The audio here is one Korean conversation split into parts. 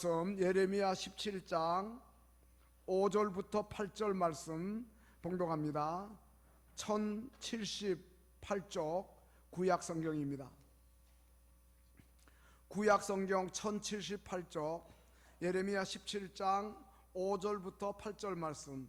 예레미야 17장 5절부터 8절 말씀 봉독합니다. 1078쪽 구약 성경입니다. 구약 성경 1078쪽 예레미야 17장 5절부터 8절 말씀.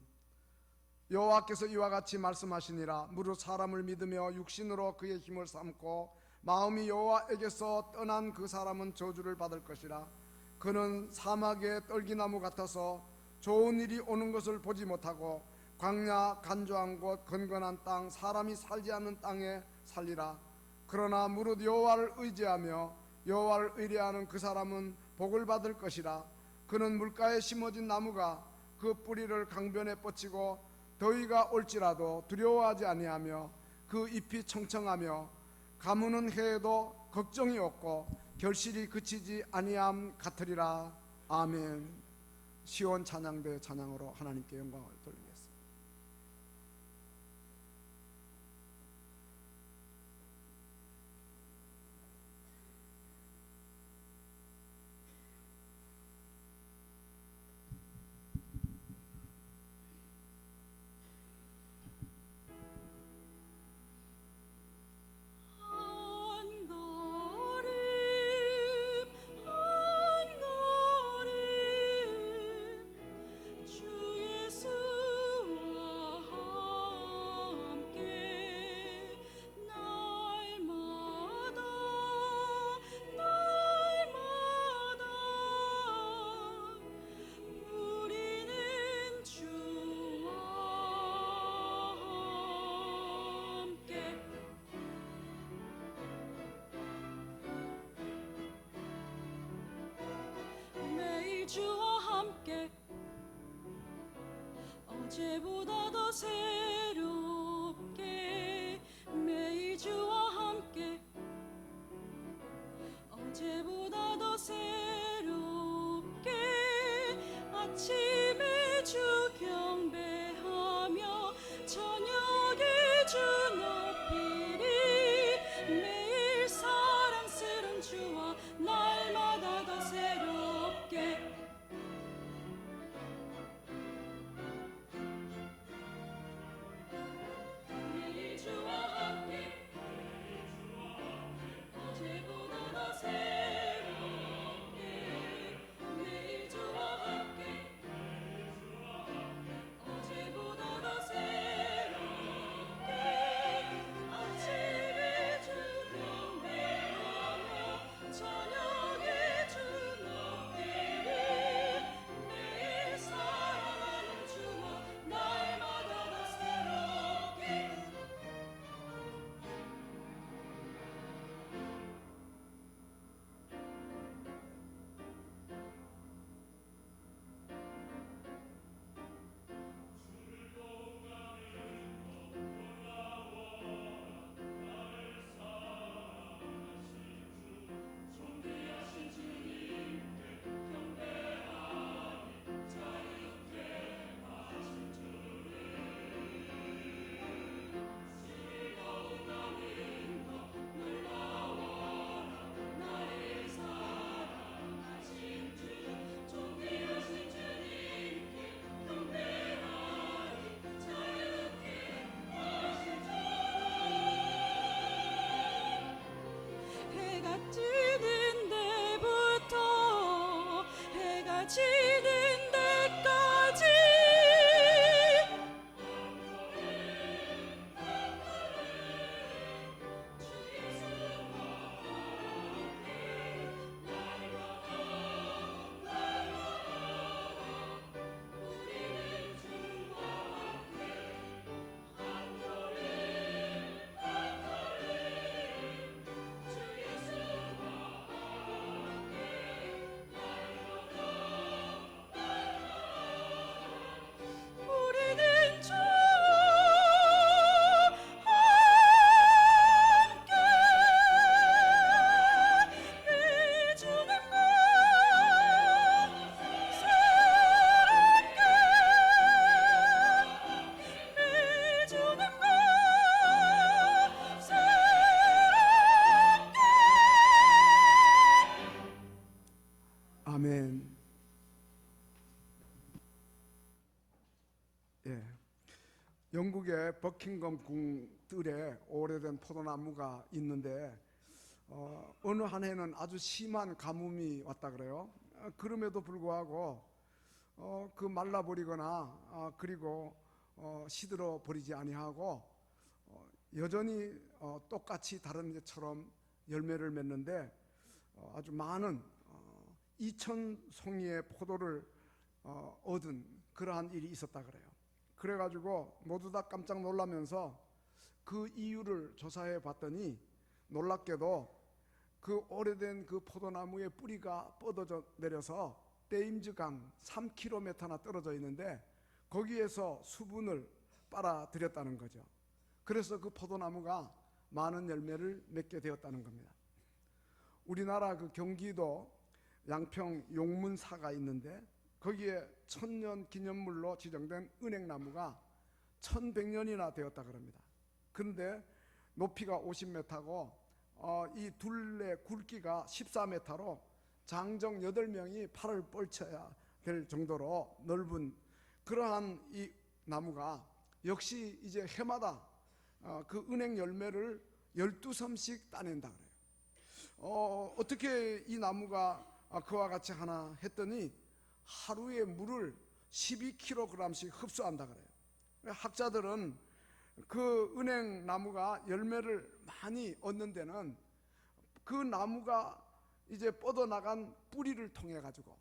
여호와께서 이와 같이 말씀하시니라. 무릇 사람을 믿으며 육신으로 그의 힘을 삼고 마음이 여호와에게서 떠난 그 사람은 저주를 받을 것이라. 그는 사막의 떨기나무 같아서 좋은 일이 오는 것을 보지 못하고 광야 간조한 곳 건건한 땅 사람이 살지 않는 땅에 살리라. 그러나 무릇 여호와를 의지하며 여호와를 의뢰하는 그 사람은 복을 받을 것이라. 그는 물가에 심어진 나무가 그 뿌리를 강변에 뻗치고 더위가 올지라도 두려워하지 아니하며 그 잎이 청청하며 가무는 해에도 걱정이 없고 결실이 그치지 아니함 같으리라. 아멘. 시온 찬양대 찬양으로 하나님께 영광을 돌리겠습니다. 주와 함께 어제보다 더 새롭게 매일 주와 함께 어제보다 더 새롭게 아침에 주 경배하며 저녁에 주 높이리 매일 사랑스런 주와 날마다 더 새롭게 매일 주와 함께 어제보다 더 새롭게 매일 주와 함께 어제보다 더 새롭게 아침에 주 경배하며 저녁에 주 높이리 매일 사랑하는 주와 날마다 더 새롭게 존귀하신 주님께 경배하니 자유케 하신 주를 즐거운 나는 더 놀라워라 나를 사랑하신 주 존귀하신 주님께 경배하니 자유케 하신 주 해가 지는 데부터 해가 지는 데까지 주 예수와 함께 날마다 우리는 주와 함께 한 걸음 한 걸음 주 예수와 함께 날마다 예. 영국의 버킹엄 궁 뜰에 오래된 포도나무가 있는데 어느 한 해는 아주 심한 가뭄이 왔다 그래요. 그럼에도 불구하고 그 말라버리거나 그리고 시들어 버리지 아니하고 여전히 똑같이 다른 데처럼 열매를 맺는데 아주 많은 2,000송이의 포도를 얻은 그러한 일이 있었다 그래요. 그래가지고 모두 다 깜짝 놀라면서 그 이유를 조사해 봤더니 놀랍게도 그 오래된 그 포도나무의 뿌리가 뻗어져 내려서 테임즈강 3km나 떨어져 있는데 거기에서 수분을 빨아들였다는 거죠. 그래서 그 포도나무가 많은 열매를 맺게 되었다는 겁니다. 우리나라 그 경기도 양평 용문사가 있는데 거기에 1000년 기념물로 지정된 은행나무가 1100년이나 되었다 그럽니다. 그런데 높이가 50m고 이 둘레 굵기가 14m로 장정 8명이 팔을 뻗쳐야 될 정도로 넓은 그러한 이 나무가 역시 이제 해마다 그 은행 열매를 12섬씩 따낸다 그래요. 어떻게 이 나무가 그와 같이 하나 했더니 하루에 물을 12kg씩 흡수한다 그래요. 학자들은 그 은행 나무가 열매를 많이 얻는 데는 그 나무가 이제 뻗어나간 뿌리를 통해 가지고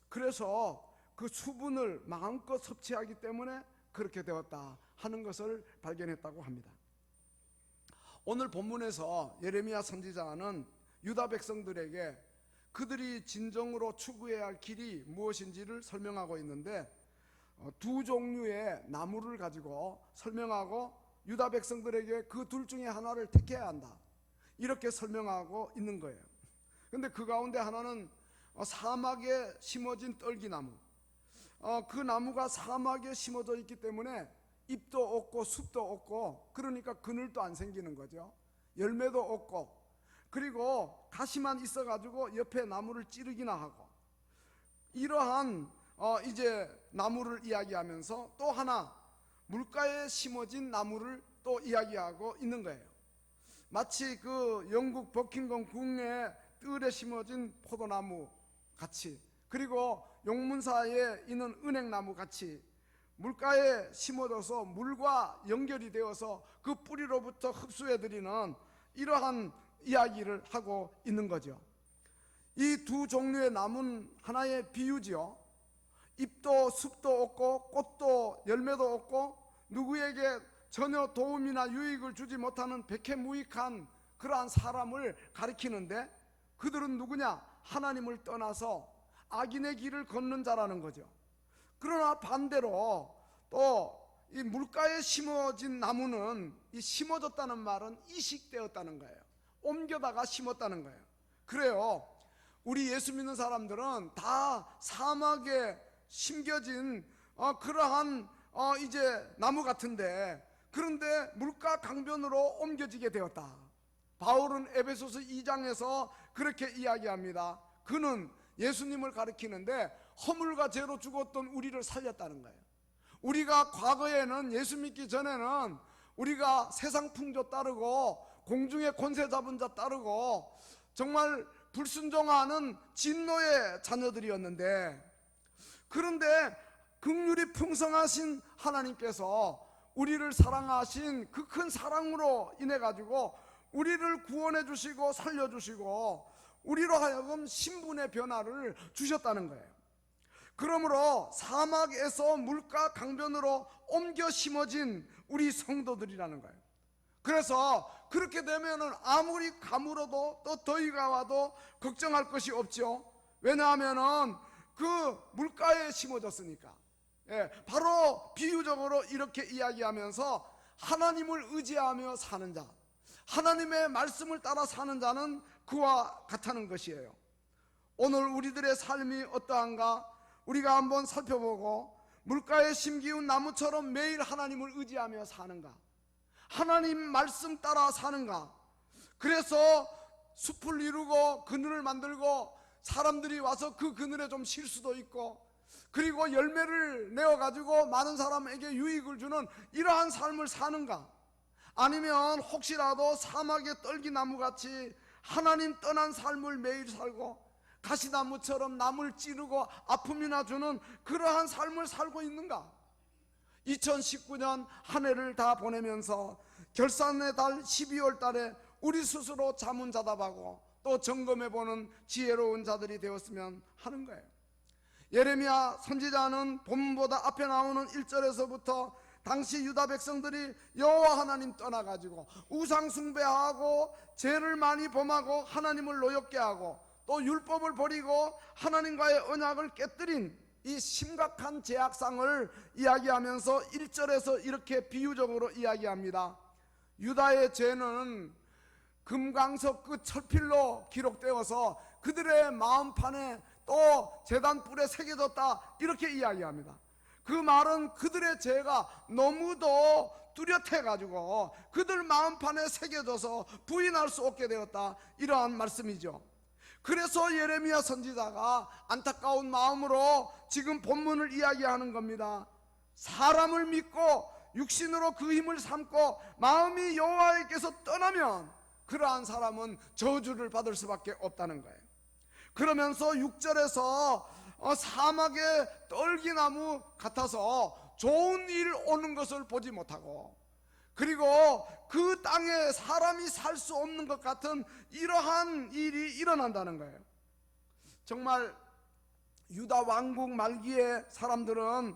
그래서 그 수분을 마음껏 섭취하기 때문에 그렇게 되었다 하는 것을 발견했다고 합니다. 오늘 본문에서 예레미야 선지자는 유다 백성들에게 그들이 진정으로 추구해야 할 길이 무엇인지를 설명하고 있는데 두 종류의 나무를 가지고 설명하고 유다 백성들에게 그 둘 중에 하나를 택해야 한다 이렇게 설명하고 있는 거예요. 그런데 그 가운데 하나는 사막에 심어진 떨기나무, 그 나무가 사막에 심어져 있기 때문에 잎도 없고 숲도 없고 그러니까 그늘도 안 생기는 거죠. 열매도 없고 그리고 가시만 있어가지고 옆에 나무를 찌르기나 하고 이러한 이제 나무를 이야기하면서 또 하나 물가에 심어진 나무를 또 이야기하고 있는 거예요. 마치 그 영국 버킹엄 궁의 뜰에 심어진 포도나무 같이 그리고 용문사에 있는 은행나무 같이 물가에 심어져서 물과 연결이 되어서 그 뿌리로부터 흡수해드리는 이러한 이야기를 하고 있는 거죠. 이 두 종류의 나무는 하나의 비유지요. 잎도 숲도 없고 꽃도 열매도 없고 누구에게 전혀 도움이나 유익을 주지 못하는 백해무익한 그러한 사람을 가리키는데 그들은 누구냐? 하나님을 떠나서 악인의 길을 걷는 자라는 거죠. 그러나 반대로 또 이 물가에 심어진 나무는 이 심어졌다는 말은 이식되었다는 거예요. 옮겨다가 심었다는 거예요. 그래요. 우리 예수 믿는 사람들은 다 사막에 심겨진 그러한 이제 나무 같은데 그런데 물가 강변으로 옮겨지게 되었다. 바울은 에베소서 2장에서 그렇게 이야기합니다. 그는 예수님을 가리키는데 허물과 죄로 죽었던 우리를 살렸다는 거예요. 우리가 과거에는 예수 믿기 전에는 우리가 세상 풍조 따르고 공중의 권세 잡은 자 따르고 정말 불순종하는 진노의 자녀들이었는데 그런데 긍휼이 풍성하신 하나님께서 우리를 사랑하신 그 큰 사랑으로 인해 가지고 우리를 구원해 주시고 살려 주시고 우리로 하여금 신분의 변화를 주셨다는 거예요. 그러므로 사막에서 물가 강변으로 옮겨 심어진 우리 성도들이라는 거예요. 그래서 그렇게 되면은 아무리 가물어도 또 더위가 와도 걱정할 것이 없죠. 왜냐하면은 그 물가에 심어졌으니까. 바로 비유적으로 이렇게 이야기하면서 하나님을 의지하며 사는 자, 하나님의 말씀을 따라 사는 자는 그와 같다는 것이에요. 오늘 우리들의 삶이 어떠한가 우리가 한번 살펴보고 물가에 심기운 나무처럼 매일 하나님을 의지하며 사는가, 하나님 말씀 따라 사는가. 그래서 숲을 이루고 그늘을 만들고 사람들이 와서 그 그늘에 좀 쉴 수도 있고 그리고 열매를 내어가지고 많은 사람에게 유익을 주는 이러한 삶을 사는가? 아니면 혹시라도 사막의 떨기나무같이 하나님 떠난 삶을 매일 살고 가시나무처럼 남을 찌르고 아픔이나 주는 그러한 삶을 살고 있는가? 2019년 한 해를 다 보내면서 결산의 달 12월 달에 우리 스스로 자문자답하고 또 점검해보는 지혜로운 자들이 되었으면 하는 거예요. 예레미야 선지자는 본문보다 앞에 나오는 1절에서부터 당시 유다 백성들이 여호와 하나님 떠나가지고 우상 숭배하고 죄를 많이 범하고 하나님을 노엽게 하고 또 율법을 버리고 하나님과의 언약을 깨뜨린 이 심각한 죄악상을 이야기하면서 1절에서 이렇게 비유적으로 이야기합니다. 유다의 죄는 금강석 그 철필로 기록되어서 그들의 마음판에 또 제단불에 새겨졌다, 이렇게 이야기합니다. 그 말은 그들의 죄가 너무도 뚜렷해 가지고 그들 마음판에 새겨져서 부인할 수 없게 되었다, 이러한 말씀이죠. 그래서 예레미야 선지자가 안타까운 마음으로 지금 본문을 이야기하는 겁니다. 사람을 믿고 육신으로 그 힘을 삼고 마음이 여호와에게서 떠나면 그러한 사람은 저주를 받을 수밖에 없다는 거예요. 그러면서 6절에서 사막의 떨기나무 같아서 좋은 일 오는 것을 보지 못하고, 그리고 그 땅에 사람이 살 수 없는 것 같은 이러한 일이 일어난다는 거예요. 정말 유다 왕국 말기의 사람들은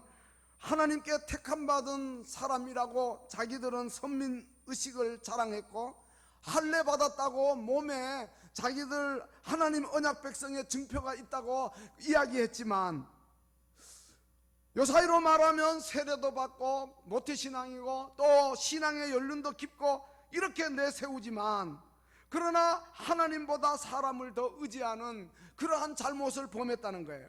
하나님께 택함받은 사람이라고 자기들은 선민의식을 자랑했고, 할례 받았다고 몸에 자기들 하나님 언약 백성의 증표가 있다고 이야기했지만, 요사이로 말하면 세례도 받고 모태신앙이고 또 신앙의 연륜도 깊고 이렇게 내세우지만, 그러나 하나님보다 사람을 더 의지하는 그러한 잘못을 범했다는 거예요.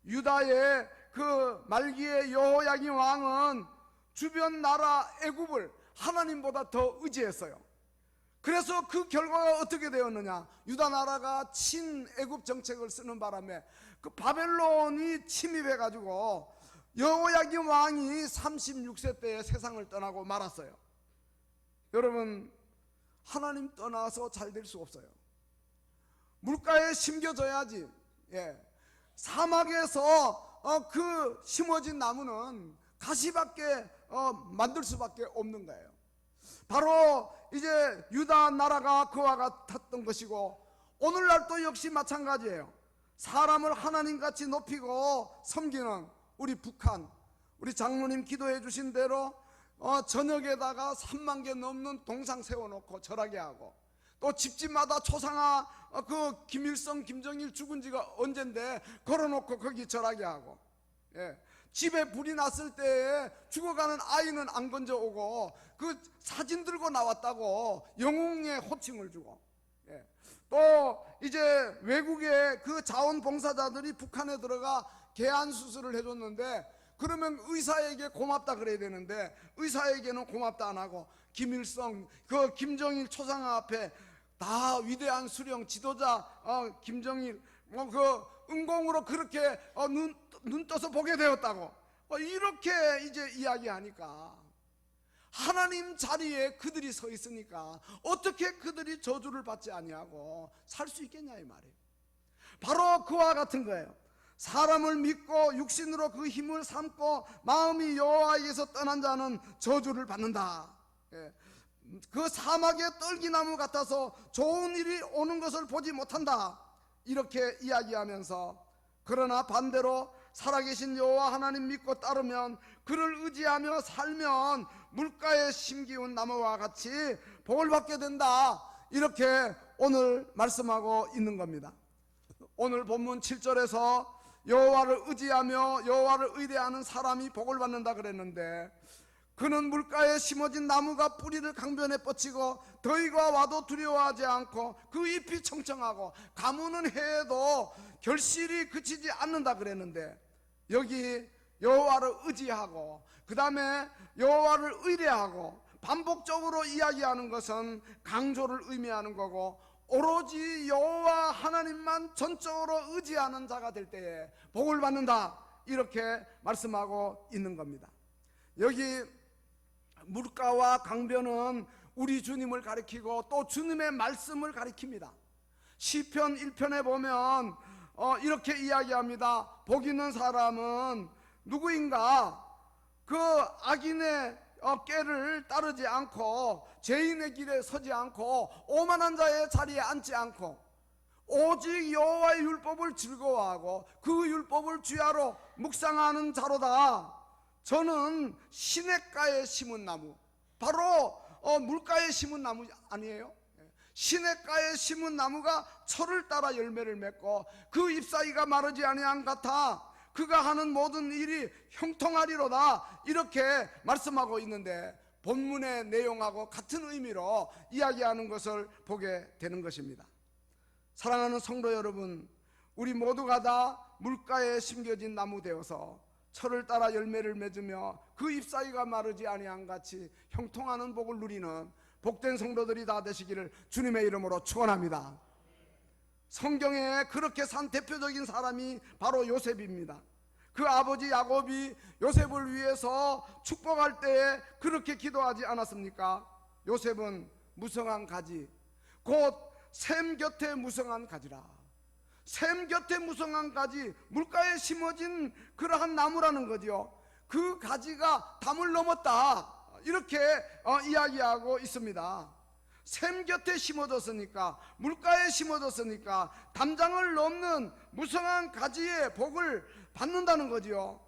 유다의 그 말기의 여호야긴 왕은 주변 나라 애굽을 하나님보다 더 의지했어요. 그래서 그 결과가 어떻게 되었느냐? 유다 나라가 친애굽 정책을 쓰는 바람에 그 바벨론이 침입해 가지고 여호야긴 왕이 36세 때에 세상을 떠나고 말았어요. 여러분, 하나님 떠나서 잘 될 수 없어요. 물가에 심겨져야지. 사막에서 그 심어진 나무는 가시밖에 만들 수밖에 없는 거예요. 바로 이제 유다 나라가 그와 같았던 것이고, 오늘날도 역시 마찬가지예요. 사람을 하나님같이 높이고 섬기는 우리 북한, 우리 장로님 기도해 주신 대로 저녁에다가 3만 개 넘는 동상 세워놓고 절하게 하고, 또 집집마다 초상화 그 김일성 김정일 죽은 지가 언젠데 걸어놓고 거기 절하게 하고, 집에 불이 났을 때에 죽어가는 아이는 안 건져오고 그 사진 들고 나왔다고 영웅의 호칭을 주고, 또 이제 외국의 그 자원봉사자들이 북한에 들어가 개안 수술을 해줬는데, 그러면 의사에게 고맙다 그래야 되는데 의사에게는 고맙다 안 하고 김일성 그 김정일 초상화 앞에 다 위대한 수령 지도자 김정일 그 은공으로 그렇게 눈 떠서 보게 되었다고 이렇게 이제 이야기하니까, 하나님 자리에 그들이 서 있으니까 어떻게 그들이 저주를 받지 아니하고 살 수 있겠냐 이 말이에요. 바로 그와 같은 거예요. 사람을 믿고 육신으로 그 힘을 삼고 마음이 여호와에게서 떠난 자는 저주를 받는다. 그 사막의 떨기나무 같아서 좋은 일이 오는 것을 보지 못한다, 이렇게 이야기하면서, 그러나 반대로 살아계신 여호와 하나님 믿고 따르면, 그를 의지하며 살면 물가에 심기운 나무와 같이 복을 받게 된다, 이렇게 오늘 말씀하고 있는 겁니다. 오늘 본문 7절에서 여호와를 의지하며 여호와를 의뢰하는 사람이 복을 받는다 그랬는데, 그는 물가에 심어진 나무가 뿌리를 강변에 뻗치고 더위가 와도 두려워하지 않고 그 잎이 청청하고 가무는 해에도 결실이 그치지 않는다 그랬는데, 여기 여호와를 의지하고 그 다음에 여호와를 의뢰하고 반복적으로 이야기하는 것은 강조를 의미하는 거고, 오로지 여호와 하나님만 전적으로 의지하는 자가 될 때에 복을 받는다, 이렇게 말씀하고 있는 겁니다. 여기 물가와 강변은 우리 주님을 가리키고 또 주님의 말씀을 가리킵니다. 시편 1편에 보면 이렇게 이야기합니다. 복 있는 사람은 누구인가? 그 악인의 꾀를 따르지 않고 죄인의 길에 서지 않고 오만한 자의 자리에 앉지 않고 오직 여호와의 율법을 즐거워하고 그 율법을 주야로 묵상하는 자로다. 저는 시냇가에 심은 나무, 바로 물가에 심은 나무 아니에요? 시냇가에 심은 나무가 철을 따라 열매를 맺고 그 잎사귀가 마르지 아니한 같아 그가 하는 모든 일이 형통하리로다. 이렇게 말씀하고 있는데 본문의 내용하고 같은 의미로 이야기하는 것을 보게 되는 것입니다. 사랑하는 성도 여러분, 우리 모두가 다 물가에 심겨진 나무 되어서 철을 따라 열매를 맺으며 그 잎사귀가 마르지 아니한 같이 형통하는 복을 누리는 복된 성도들이 다 되시기를 주님의 이름으로 축원합니다. 성경에 그렇게 산 대표적인 사람이 바로 요셉입니다. 그 아버지 야곱이 요셉을 위해서 축복할 때에 그렇게 기도하지 않았습니까? 요셉은 무성한 가지, 곧 샘 곁에 무성한 가지라. 샘 곁에 무성한 가지, 물가에 심어진 그러한 나무라는 거죠. 그 가지가 담을 넘었다, 이렇게 이야기하고 있습니다. 샘 곁에 심어졌으니까, 물가에 심어졌으니까 담장을 넘는 무성한 가지의 복을 받는다는 거지요.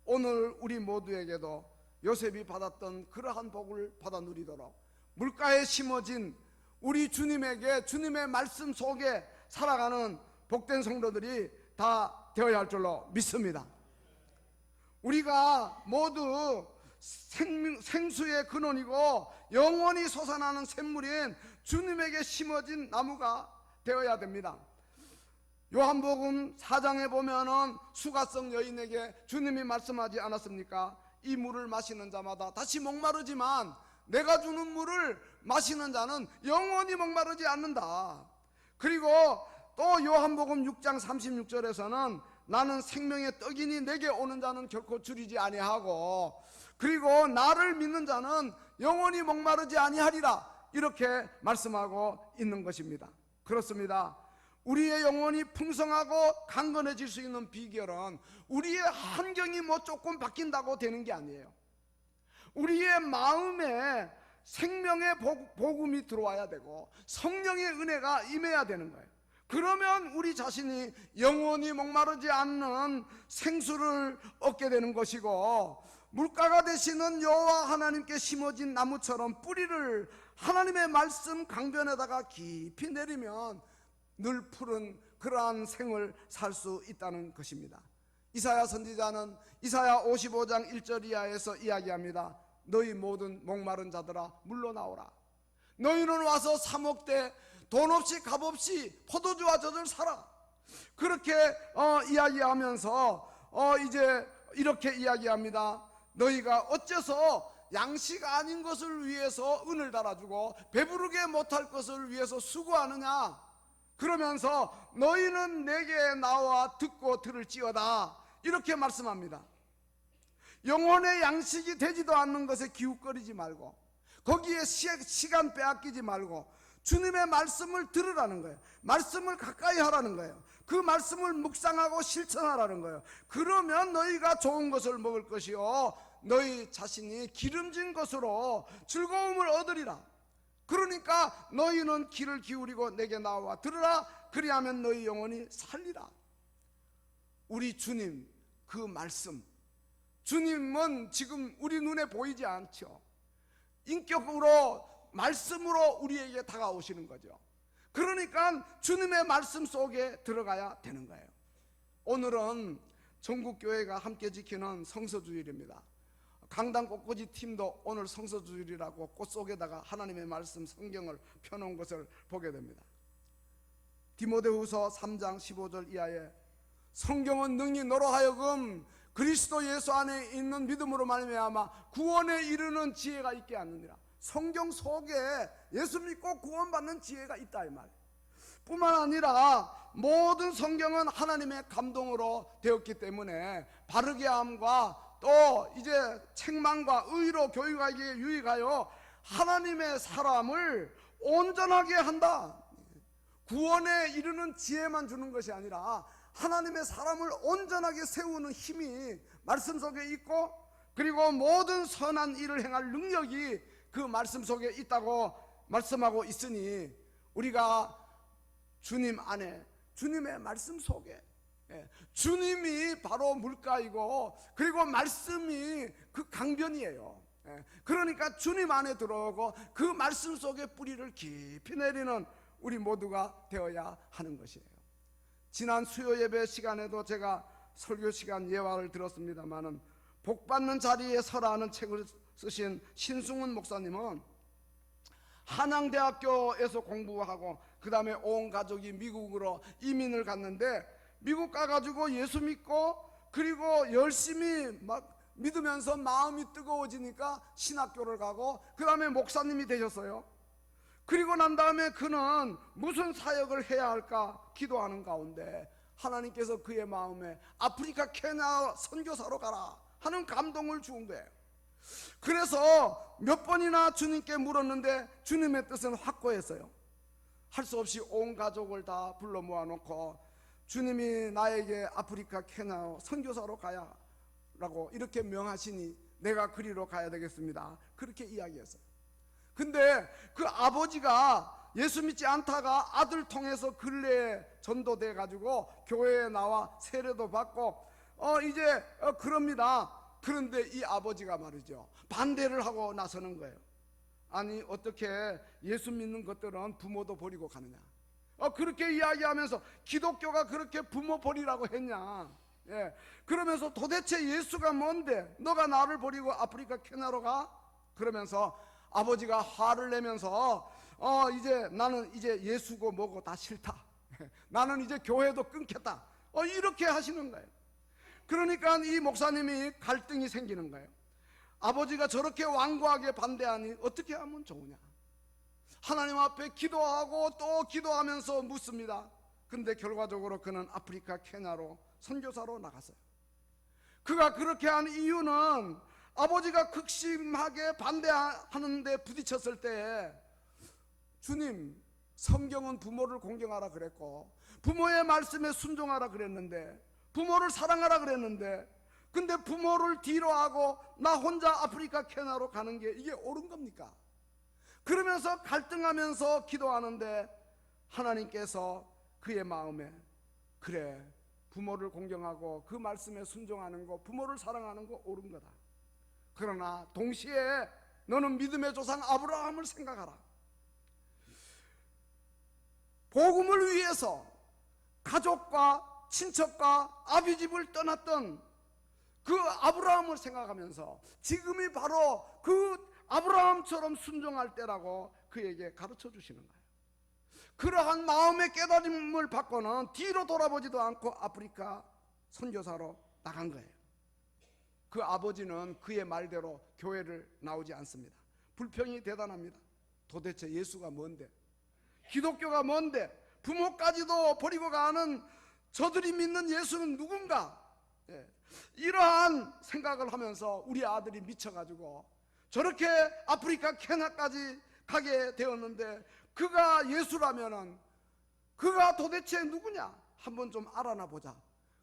오늘 우리 모두에게도 요셉이 받았던 그러한 복을 받아 누리도록 물가에 심어진 우리 주님에게, 주님의 말씀 속에 살아가는 복된 성도들이 다 되어야 할 줄로 믿습니다. 우리가 모두 생수의 근원이고 영원히 솟아나는 샘물인 주님에게 심어진 나무가 되어야 됩니다. 요한복음 4장에 보면은 수가성 여인에게 주님이 말씀하지 않았습니까? 이 물을 마시는 자마다 다시 목마르지만 내가 주는 물을 마시는 자는 영원히 목마르지 않는다. 그리고 또 요한복음 6장 36절에서는 나는 생명의 떡이니 내게 오는 자는 결코 줄이지 아니하고 그리고 나를 믿는 자는 영원히 목마르지 아니하리라, 이렇게 말씀하고 있는 것입니다. 그렇습니다. 우리의 영혼이 풍성하고 강건해질 수 있는 비결은 우리의 환경이 뭐 조금 바뀐다고 되는 게 아니에요. 우리의 마음에 생명의 복음이 들어와야 되고 성령의 은혜가 임해야 되는 거예요. 그러면 우리 자신이 영원히 목마르지 않는 생수를 얻게 되는 것이고, 물가가 되시는 여호와 하나님께 심어진 나무처럼 뿌리를 하나님의 말씀 강변에다가 깊이 내리면 늘 푸른 그러한 생을 살 수 있다는 것입니다. 이사야 선지자는 이사야 55장 1절 이하에서 이야기합니다. 너희 모든 목마른 자들아 물러 나오라. 너희는 와서 사 먹되 돈 없이 값 없이 포도주와 젖을 사라. 그렇게 이야기하면서 이제 이렇게 이야기합니다. 너희가 어째서 양식 아닌 것을 위해서 은을 달아주고 배부르게 못할 것을 위해서 수고하느냐. 그러면서 너희는 내게 나와 듣고 들을지어다, 이렇게 말씀합니다. 영혼의 양식이 되지도 않는 것에 기웃거리지 말고 거기에 시간 빼앗기지 말고 주님의 말씀을 들으라는 거예요. 말씀을 가까이 하라는 거예요. 그 말씀을 묵상하고 실천하라는 거예요. 그러면 너희가 좋은 것을 먹을 것이요 너희 자신이 기름진 것으로 즐거움을 얻으리라. 그러니까 너희는 귀를 기울이고 내게 나와 들으라. 그리하면 너희 영혼이 살리라. 우리 주님 그 말씀, 주님은 지금 우리 눈에 보이지 않죠. 인격으로 말씀으로 우리에게 다가오시는 거죠. 그러니까 주님의 말씀 속에 들어가야 되는 거예요. 오늘은 전국교회가 함께 지키는 성서주일입니다. 강당 꽃꽂이 팀도 오늘 성서주일이라고 꽃 속에다가 하나님의 말씀 성경을 펴놓은 것을 보게 됩니다. 디모데후서 3장 15절 이하에 성경은 능히 너로 하여금 그리스도 예수 안에 있는 믿음으로 말미암아 구원에 이르는 지혜가 있게 하느니라. 성경 속에 예수 믿고 구원받는 지혜가 있다 이 말이에요. 뿐만 아니라 모든 성경은 하나님의 감동으로 되었기 때문에 바르게 함과 또 이제 책망과 의로 교육하기에 유익하여 하나님의 사람을 온전하게 한다. 구원에 이르는 지혜만 주는 것이 아니라 하나님의 사람을 온전하게 세우는 힘이 말씀 속에 있고, 그리고 모든 선한 일을 행할 능력이 그 말씀 속에 있다고 말씀하고 있으니, 우리가 주님 안에, 주님의 말씀 속에, 주님이 바로 물가이고 그리고 말씀이 그 강변이에요. 그러니까 주님 안에 들어오고 그 말씀 속에 뿌리를 깊이 내리는 우리 모두가 되어야 하는 것이에요. 지난 수요 예배 시간에도 제가 설교 시간 예화를 들었습니다마는, 복받는 자리에 서라는 책을 쓰신 신승훈 목사님은 한양대학교에서 공부하고 그 다음에 온 가족이 미국으로 이민을 갔는데, 미국 가가지고 예수 믿고 그리고 열심히 막 믿으면서 마음이 뜨거워지니까 신학교를 가고 그 다음에 목사님이 되셨어요. 그리고 난 다음에 그는 무슨 사역을 해야 할까 기도하는 가운데 하나님께서 그의 마음에 아프리카 케냐 선교사로 가라 하는 감동을 주은 거예요. 그래서 몇 번이나 주님께 물었는데 주님의 뜻은 확고했어요. 할 수 없이 온 가족을 다 불러 모아놓고 주님이 나에게 아프리카 케냐 선교사로 가야 라고 이렇게 명하시니 내가 그리로 가야 되겠습니다. 그렇게 이야기했어요. 근데 그 아버지가 예수 믿지 않다가 아들 통해서 근래에 전도돼 가지고 교회에 나와 세례도 받고 이제 그럽니다. 그런데 이 아버지가 말이죠, 반대를 하고 나서는 거예요. 아니 어떻게 예수 믿는 것들은 부모도 버리고 가느냐, 그렇게 이야기하면서 기독교가 그렇게 부모 버리라고 했냐, 그러면서 도대체 예수가 뭔데 너가 나를 버리고 아프리카 케냐로 가? 그러면서 아버지가 화를 내면서 이제 나는 이제 예수고 뭐고 다 싫다, 나는 이제 교회도 끊겠다, 이렇게 하시는 거예요. 그러니까 이 목사님이 갈등이 생기는 거예요. 아버지가 저렇게 완고하게 반대하니 어떻게 하면 좋으냐, 하나님 앞에 기도하고 또 기도하면서 묻습니다. 근데 결과적으로 그는 아프리카 케냐로 선교사로 나갔어요. 그가 그렇게 한 이유는 아버지가 극심하게 반대하는데 부딪혔을 때, 주님 성경은 부모를 공경하라 그랬고 부모의 말씀에 순종하라 그랬는데, 부모를 사랑하라 그랬는데, 근데 부모를 뒤로 하고 나 혼자 아프리카 케냐로 가는 게 이게 옳은 겁니까? 그러면서 갈등하면서 기도하는데 하나님께서 그의 마음에, 그래 부모를 공경하고 그 말씀에 순종하는 거, 부모를 사랑하는 거 옳은 거다. 그러나 동시에 너는 믿음의 조상 아브라함을 생각하라. 복음을 위해서 가족과 친척과 아비집을 떠났던 그 아브라함을 생각하면서 지금이 바로 그 아브라함처럼 순종할 때라고 그에게 가르쳐 주시는 거예요. 그러한 마음의 깨달음을 받고는 뒤로 돌아보지도 않고 아프리카 선교사로 나간 거예요. 그 아버지는 그의 말대로 교회를 나오지 않습니다. 불평이 대단합니다. 도대체 예수가 뭔데, 기독교가 뭔데, 부모까지도 버리고 가는 저들이 믿는 예수는 누군가, 이러한 생각을 하면서 우리 아들이 미쳐가지고 저렇게 아프리카 케냐까지 가게 되었는데, 그가 예수라면은 그가 도대체 누구냐 한번 좀 알아나 보자.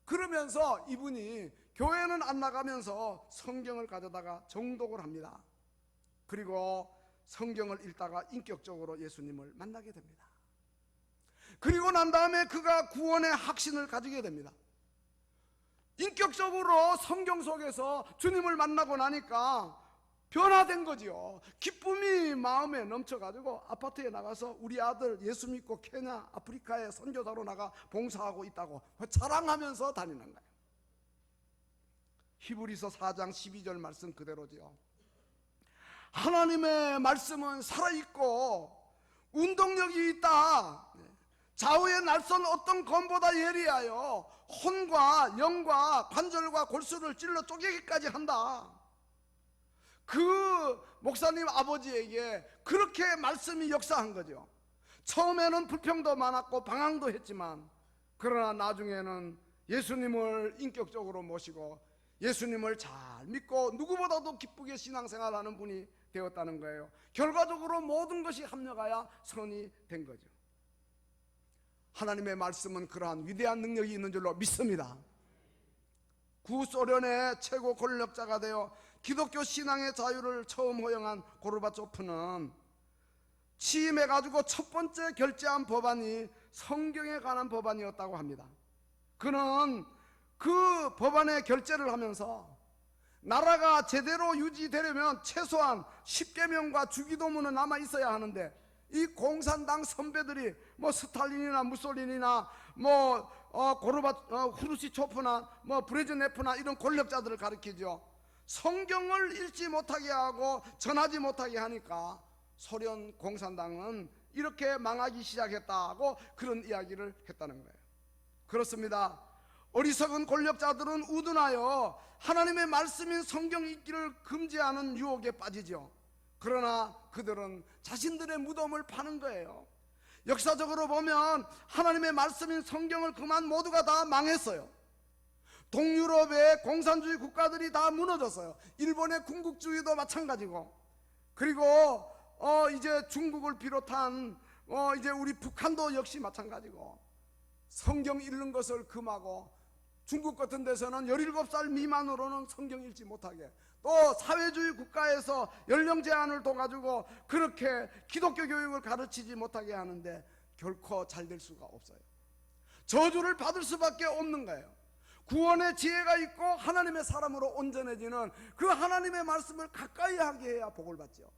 그러면서 이분이 교회는 안 나가면서 성경을 가져다가 정독을 합니다. 그리고 성경을 읽다가 인격적으로 예수님을 만나게 됩니다. 그리고 난 다음에 그가 구원의 확신을 가지게 됩니다. 인격적으로 성경 속에서 주님을 만나고 나니까 변화된 거지요. 기쁨이 마음에 넘쳐가지고 아파트에 나가서 우리 아들 예수 믿고 케냐 아프리카에 선교사로 나가 봉사하고 있다고 자랑하면서 다니는 거예요. 히브리서 4장 12절 말씀 그대로지요. 하나님의 말씀은 살아있고 운동력이 있다. 좌우의 날선 어떤 검보다 예리하여 혼과 영과 관절과 골수를 찔러 쪼개기까지 한다. 그 목사님 아버지에게 그렇게 말씀이 역사한 거죠. 처음에는 불평도 많았고 방황도 했지만 그러나 나중에는 예수님을 인격적으로 모시고 예수님을 잘 믿고 누구보다도 기쁘게 신앙생활하는 분이 되었다는 거예요. 결과적으로 모든 것이 합력하여 선이 된 거죠. 하나님의 말씀은 그러한 위대한 능력이 있는 줄로 믿습니다. 구소련의 최고 권력자가 되어 기독교 신앙의 자유를 처음 허용한 고르바초프는 취임해가지고 첫 번째 결제한 법안이 성경에 관한 법안이었다고 합니다. 그는 그 법안의 결제를 하면서 나라가 제대로 유지되려면 최소한 10계명과 주기도문은 남아 있어야 하는데 이 공산당 선배들이 스탈린이나 무솔린이나 후르시초프나 브레즈네프나 이런 권력자들을 가리키죠. 성경을 읽지 못하게 하고 전하지 못하게 하니까 소련 공산당은 이렇게 망하기 시작했다고 그런 이야기를 했다는 거예요. 그렇습니다. 어리석은 권력자들은 우둔하여 하나님의 말씀인 성경 읽기를 금지하는 유혹에 빠지죠. 그러나 그들은 자신들의 무덤을 파는 거예요. 역사적으로 보면 하나님의 말씀인 성경을 그만 모두가 다 망했어요. 동유럽의 공산주의 국가들이 다 무너졌어요. 일본의 군국주의도 마찬가지고, 그리고 이제 중국을 비롯한 이제 우리 북한도 역시 마찬가지고, 성경 읽는 것을 금하고 중국 같은 데서는 17살 미만으로는 성경 읽지 못하게, 또 사회주의 국가에서 연령 제한을 둬가지고 그렇게 기독교 교육을 가르치지 못하게 하는데 결코 잘 될 수가 없어요. 저주를 받을 수밖에 없는 거예요. 구원의 지혜가 있고 하나님의 사람으로 온전해지는 그 하나님의 말씀을 가까이 하게 해야 복을 받죠.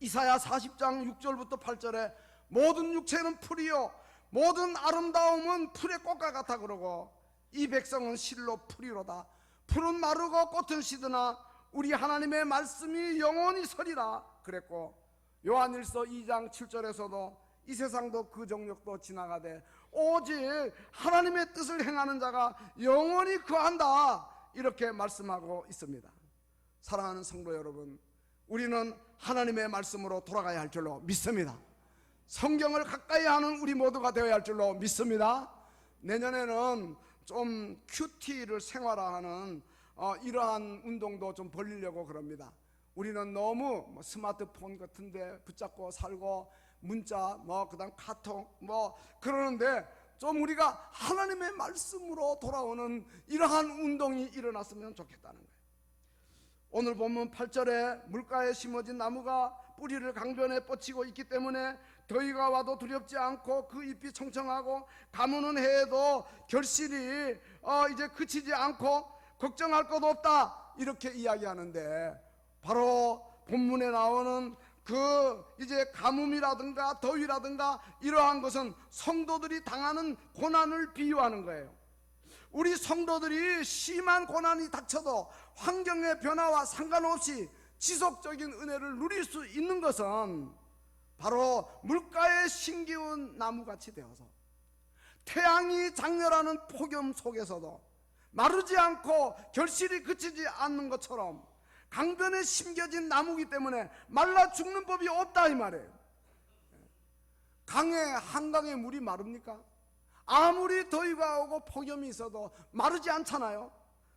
이사야 40장 6절부터 8절에 모든 육체는 풀이요 모든 아름다움은 풀의 꽃과 같아 그러고 이 백성은 실로 풀이로다. 풀은 마르고 꽃은 시드나 우리 하나님의 말씀이 영원히 서리라 그랬고, 요한일서 2장 7절에서도 이 세상도 그 정욕도 지나가되 오직 하나님의 뜻을 행하는 자가 영원히 거한다, 이렇게 말씀하고 있습니다. 사랑하는 성도 여러분, 우리는 하나님의 말씀으로 돌아가야 할 줄로 믿습니다. 성경을 가까이 하는 우리 모두가 되어야 할 줄로 믿습니다. 내년에는 좀 큐티를 생활화하는 이러한 운동도 좀 벌리려고 그럽니다. 우리는 너무 스마트폰 같은데 붙잡고 살고 문자 그다음 카톡 그러는데 좀 우리가 하나님의 말씀으로 돌아오는 이러한 운동이 일어났으면 좋겠다는 거예요. 오늘 본문 8절에 물가에 심어진 나무가 뿌리를 강변에 뻗치고 있기 때문에 더위가 와도 두렵지 않고 그 잎이 청청하고 가무는 해에도 결실이 이제 그치지 않고 걱정할 것도 없다, 이렇게 이야기하는데, 바로 본문에 나오는 그 이제 가뭄이라든가 더위라든가 이러한 것은 성도들이 당하는 고난을 비유하는 거예요. 우리 성도들이 심한 고난이 닥쳐도 환경의 변화와 상관없이 지속적인 은혜를 누릴 수 있는 것은 바로 물가에 심기운 나무같이 되어서 태양이 장렬하는 폭염 속에서도 마르지 않고 결실이 그치지 않는 것처럼 강변에 심겨진 나무기 때문에 말라 죽는 법이 없다, 이 말이에요. 한강의 물이 마릅니까? 아무리 더위가 오고 폭염이 있어도 마르지 않잖아요.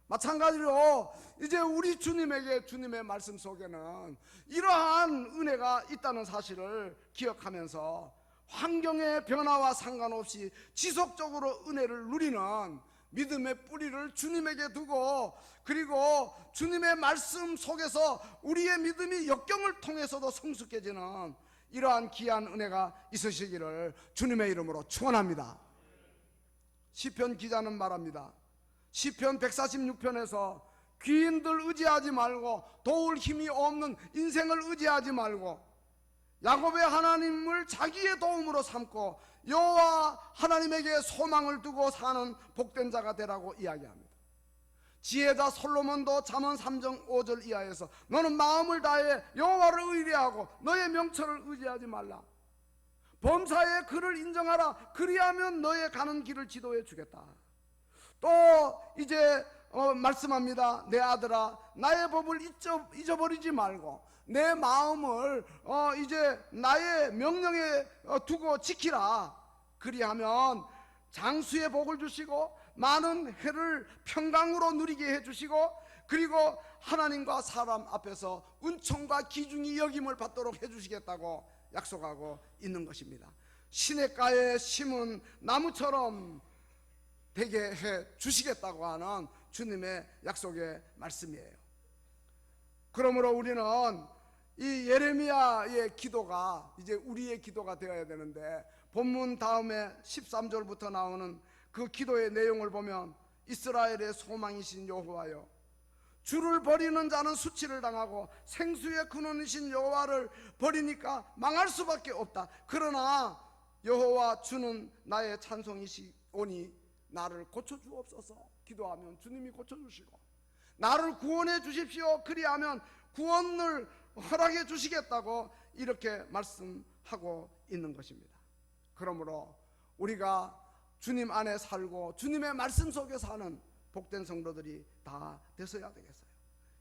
마찬가지로 이제 우리 주님의 말씀 속에는 이러한 은혜가 있다는 사실을 기억하면서 환경의 변화와 상관없이 지속적으로 은혜를 누리는 믿음의 뿌리를 주님에게 두고, 그리고 주님의 말씀 속에서 우리의 믿음이 역경을 통해서도 성숙해지는 이러한 귀한 은혜가 있으시기를 주님의 이름으로 축원합니다. 시편 기자는 말합니다. 시편 146편에서 귀인들 의지하지 말고 도울 힘이 없는 인생을 의지하지 말고 야곱의 하나님을 자기의 도움으로 삼고 여호와 하나님에게 소망을 두고 사는 복된 자가 되라고 이야기합니다. 지혜자 솔로몬도 잠언 3장 5절 이하에서 너는 마음을 다해 여호와를 의뢰하고 너의 명철을 의지하지 말라. 범사에 그를 인정하라. 그리하면 너의 가는 길을 지도해 주겠다. 또 이제 말씀합니다. 내 아들아, 나의 법을 잊어버리지 말고 내 마음을 이제 나의 명령에 두고 지키라. 그리하면 장수의 복을 주시고 많은 해를 평강으로 누리게 해주시고, 그리고 하나님과 사람 앞에서 은총과 기중이 여김을 받도록 해주시겠다고 약속하고 있는 것입니다. 시냇가에 심은 나무처럼 되게 해 주시겠다고 하는 주님의 약속의 말씀이에요. 그러므로 우리는 이 예레미야의 기도가 이제 우리의 기도가 되어야 되는데, 본문 다음에 13절부터 나오는 그 기도의 내용을 보면, 이스라엘의 소망이신 여호와여, 주를 버리는 자는 수치를 당하고 생수의 근원이신 여호와를 버리니까 망할 수밖에 없다. 그러나 여호와 주는 나의 찬송이시오니 나를 고쳐주옵소서. 기도하면 주님이 고쳐주시고, 나를 구원해 주십시오. 그리하면 구원을 허락해 주시겠다고 이렇게 말씀하고 있는 것입니다. 그러므로 우리가 주님 안에 살고 주님의 말씀 속에 사는 복된 성도들이 다 되어야 되겠어요.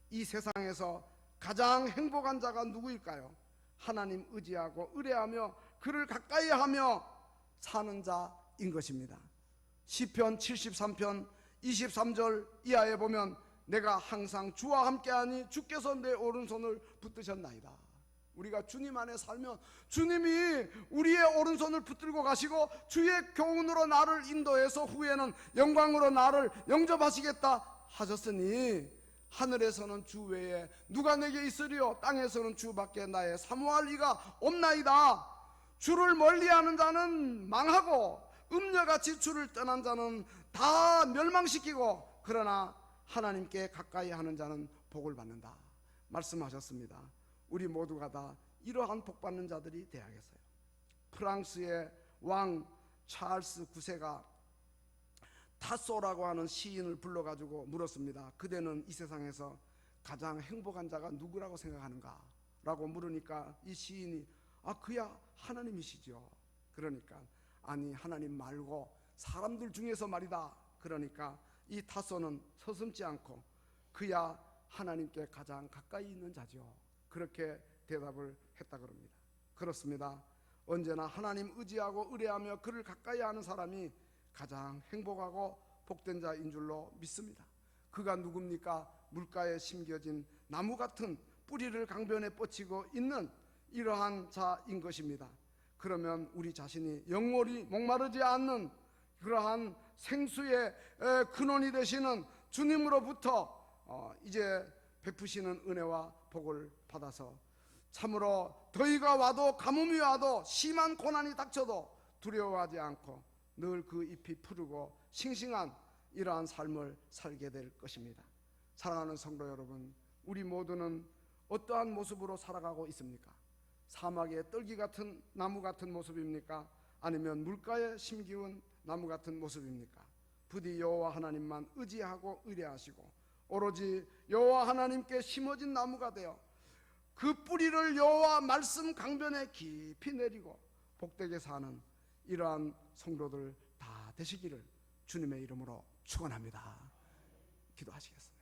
이 세상에서 가장 행복한 자가 누구일까요? 하나님 의지하고 의뢰하며 그를 가까이 하며 사는 자인 것입니다. 시편 73편 23절 이하에 보면, 내가 항상 주와 함께하니 주께서 내 오른손을 붙드셨나이다. 우리가 주님 안에 살면 주님이 우리의 오른손을 붙들고 가시고 주의 교훈으로 나를 인도해서 후에는 영광으로 나를 영접하시겠다 하셨으니, 하늘에서는 주 외에 누가 내게 있으리요, 땅에서는 주밖에 나의 사모할 이가 없나이다. 주를 멀리하는 자는 망하고 음녀같이 주를 떠난 자는 다 멸망시키고, 그러나 하나님께 가까이 하는 자는 복을 받는다 말씀하셨습니다. 우리 모두가 다 이러한 복 받는 자들이 되야겠어요. 프랑스의 왕 찰스 9세가 타소라고 하는 시인을 불러가지고 물었습니다. 그대는 이 세상에서 가장 행복한 자가 누구라고 생각하는가? 라고 물으니까 이 시인이 그야 하나님이시죠. 그러니까 아니, 하나님 말고 사람들 중에서 말이다. 그러니까 이 타소는 서슴지 않고 그야 하나님께 가장 가까이 있는 자죠. 그렇게 대답을 했다 그럽니다. 그렇습니다. 언제나 하나님 의지하고 의뢰하며 그를 가까이 하는 사람이 가장 행복하고 복된 자인 줄로 믿습니다. 그가 누굽니까? 물가에 심겨진 나무 같은 뿌리를 강변에 뻗치고 있는 이러한 자인 것입니다. 그러면 우리 자신이 영원히 목마르지 않는 그러한 생수의 근원이 되시는 주님으로부터 이제 베푸시는 은혜와 복을 받아서 참으로 더위가 와도 가뭄이 와도 심한 고난이 닥쳐도 두려워하지 않고 늘 그 잎이 푸르고 싱싱한 이러한 삶을 살게 될 것입니다. 사랑하는 성도 여러분, 우리 모두는 어떠한 모습으로 살아가고 있습니까? 사막의 떨기 같은 나무 같은 모습입니까? 아니면 물가에 심기운 나무 같은 모습입니까? 부디 여호와 하나님만 의지하고 의뢰하시고 오로지 여호와 하나님께 심어진 나무가 되어 그 뿌리를 여호와 말씀 강변에 깊이 내리고 복되게 사는 이러한 성도들 다 되시기를 주님의 이름으로 축원합니다. 기도하시겠습니다.